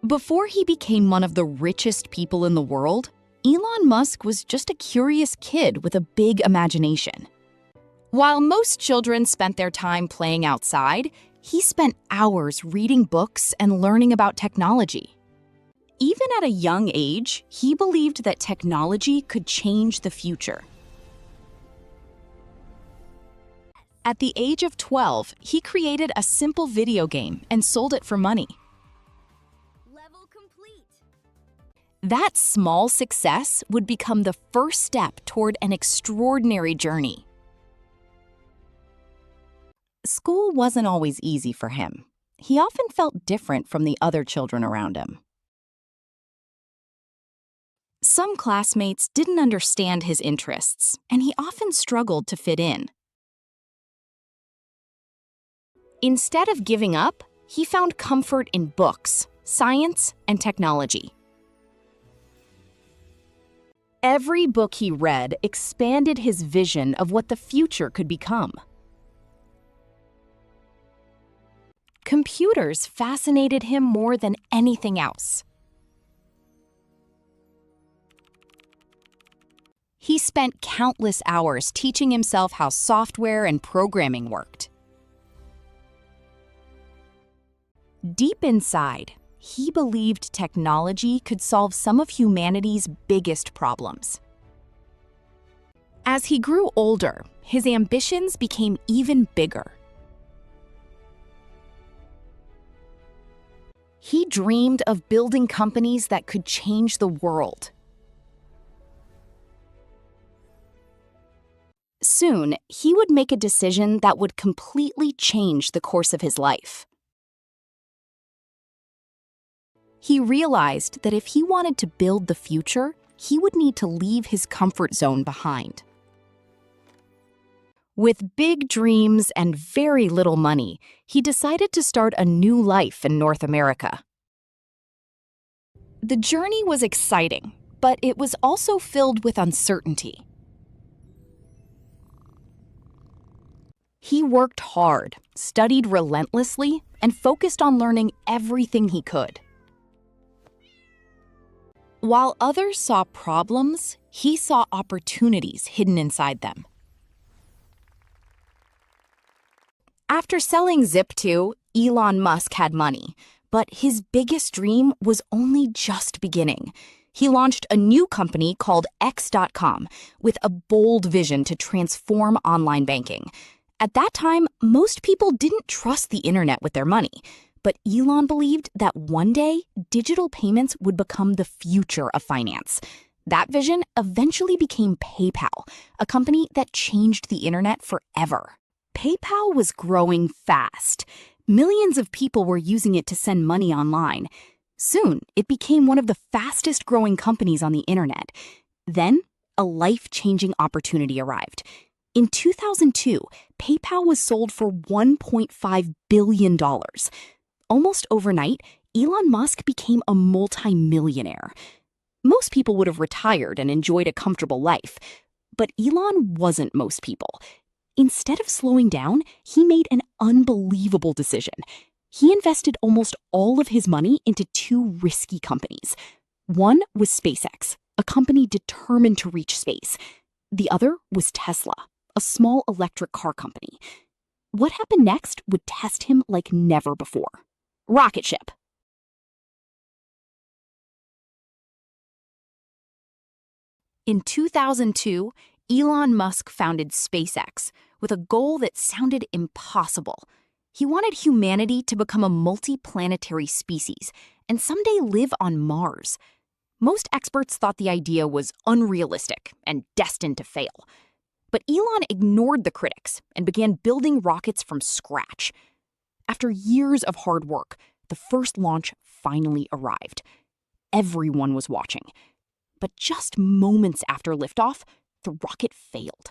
Before he became one of the richest people in the world, Elon Musk was just a curious kid with a big imagination. While most children spent their time playing outside, he spent hours reading books and learning about technology. Even at a young age, he believed that technology could change the future. At the age of 12, he created a simple video game and sold it for money. Level complete. That small success would become the first step toward an extraordinary journey. School wasn't always easy for him. He often felt different from the other children around him. Some classmates didn't understand his interests, and he often struggled to fit in. Instead of giving up, he found comfort in books, science, and technology. Every book he read expanded his vision of what the future could become. Computers fascinated him more than anything else. He spent countless hours teaching himself how software and programming worked. Deep inside, he believed technology could solve some of humanity's biggest problems. As he grew older, his ambitions became even bigger. He dreamed of building companies that could change the world. Soon, he would make a decision that would completely change the course of his life. He realized that if he wanted to build the future, he would need to leave his comfort zone behind. With big dreams and very little money, he decided to start a new life in North America. The journey was exciting, but it was also filled with uncertainty. He worked hard, studied relentlessly, and focused on learning everything he could. While others saw problems, he saw opportunities hidden inside them. After selling Zip2, Elon Musk had money, but his biggest dream was only just beginning. He launched a new company called X.com with a bold vision to transform online banking. At that time, most people didn't trust the internet with their money. But Elon believed that one day, digital payments would become the future of finance. That vision eventually became PayPal, a company that changed the internet forever. PayPal was growing fast. Millions of people were using it to send money online. Soon, it became one of the fastest growing companies on the internet. Then, a life-changing opportunity arrived. In 2002, PayPal was sold for $1.5 billion. Almost overnight, Elon Musk became a multi-millionaire. Most people would have retired and enjoyed a comfortable life, but Elon wasn't most people. Instead of slowing down, he made an unbelievable decision. He invested almost all of his money into two risky companies. One was SpaceX, a company determined to reach space. The other was Tesla, a small electric car company. What happened next would test him like never before. Rocket ship. In 2002, Elon Musk founded SpaceX with a goal that sounded impossible. He wanted humanity to become a multi-planetary species and someday live on Mars. Most experts thought the idea was unrealistic and destined to fail. But Elon ignored the critics and began building rockets from scratch. After years of hard work, the first launch finally arrived. Everyone was watching. But just moments after liftoff, the rocket failed.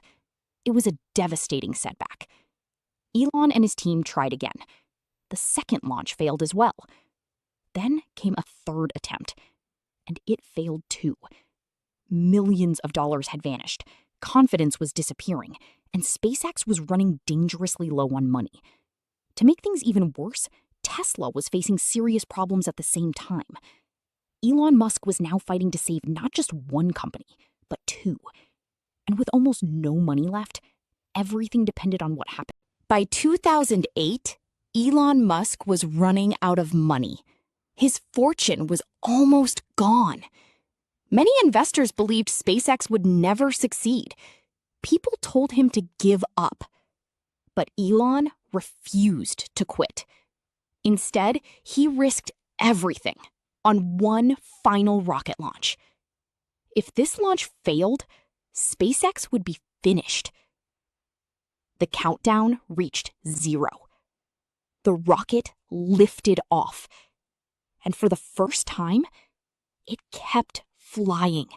It was a devastating setback. Elon and his team tried again. The second launch failed as well. Then came a third attempt, and it failed too. Millions of dollars had vanished. Confidence was disappearing, and SpaceX was running dangerously low on money. To make things even worse, Tesla was facing serious problems at the same time. Elon Musk was now fighting to save not just one company, but two. And with almost no money left, everything depended on what happened. By 2008, Elon Musk was running out of money. His fortune was almost gone. Many investors believed SpaceX would never succeed. People told him to give up. But Elon refused to quit. Instead, he risked everything on one final rocket launch. If this launch failed, SpaceX would be finished. The countdown reached 0. The rocket lifted off. And for the first time, it kept flying.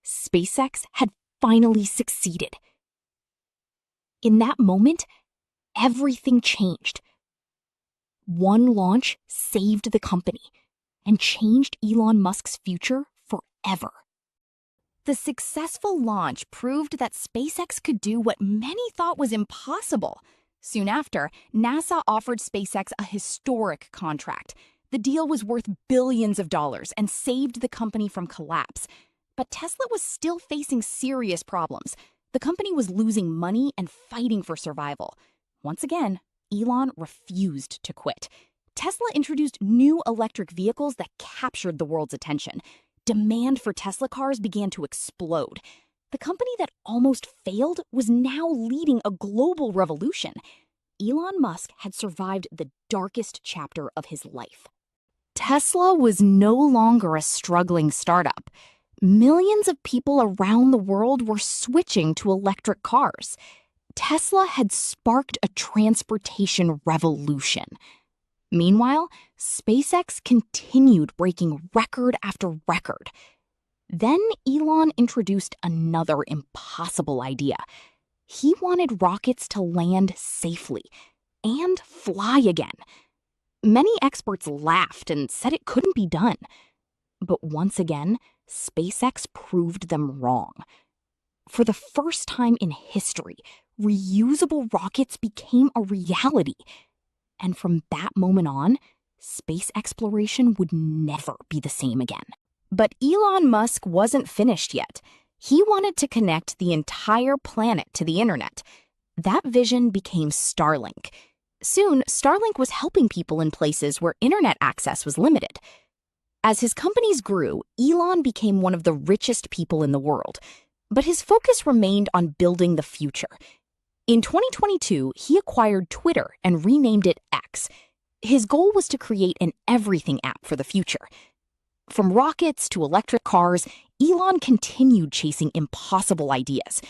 SpaceX had finally succeeded. In that moment, everything changed. One launch saved the company and changed Elon Musk's future forever. The successful launch proved that SpaceX could do what many thought was impossible. Soon after, NASA offered SpaceX a historic contract. The deal was worth billions of dollars and saved the company from collapse. But Tesla was still facing serious problems. The company was losing money and fighting for survival. Once again, Elon refused to quit. Tesla introduced new electric vehicles that captured the world's attention. Demand for Tesla cars began to explode. The company that almost failed was now leading a global revolution. Elon Musk had survived the darkest chapter of his life. Tesla was no longer a struggling startup. Millions of people around the world were switching to electric cars. Tesla had sparked a transportation revolution. Meanwhile, SpaceX continued breaking record after record. Then Elon introduced another impossible idea. He wanted rockets to land safely and fly again. Many experts laughed and said it couldn't be done. But once again, SpaceX proved them wrong. For the first time in history, reusable rockets became a reality. And from that moment on, space exploration would never be the same again. But Elon Musk wasn't finished yet. He wanted to connect the entire planet to the internet. That vision became Starlink. Soon, Starlink was helping people in places where internet access was limited. As his companies grew, Elon became one of the richest people in the world. But his focus remained on building the future. In 2022, he acquired Twitter and renamed it X. His goal was to create an everything app for the future. From rockets to electric cars, Elon continued chasing impossible ideas.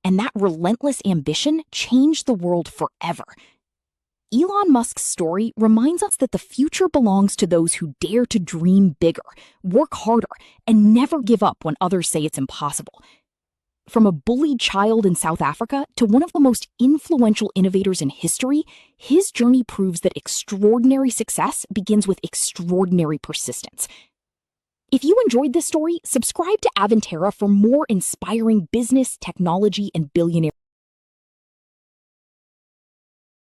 And that relentless ambition changed the world forever. Elon Musk's story reminds us that the future belongs to those who dare to dream bigger, work harder, and never give up when others say it's impossible. From a bullied child in South Africa to one of the most influential innovators in history, his journey proves that extraordinary success begins with extraordinary persistence. If you enjoyed this story, subscribe to Aiventra for more inspiring business, technology, and billionaire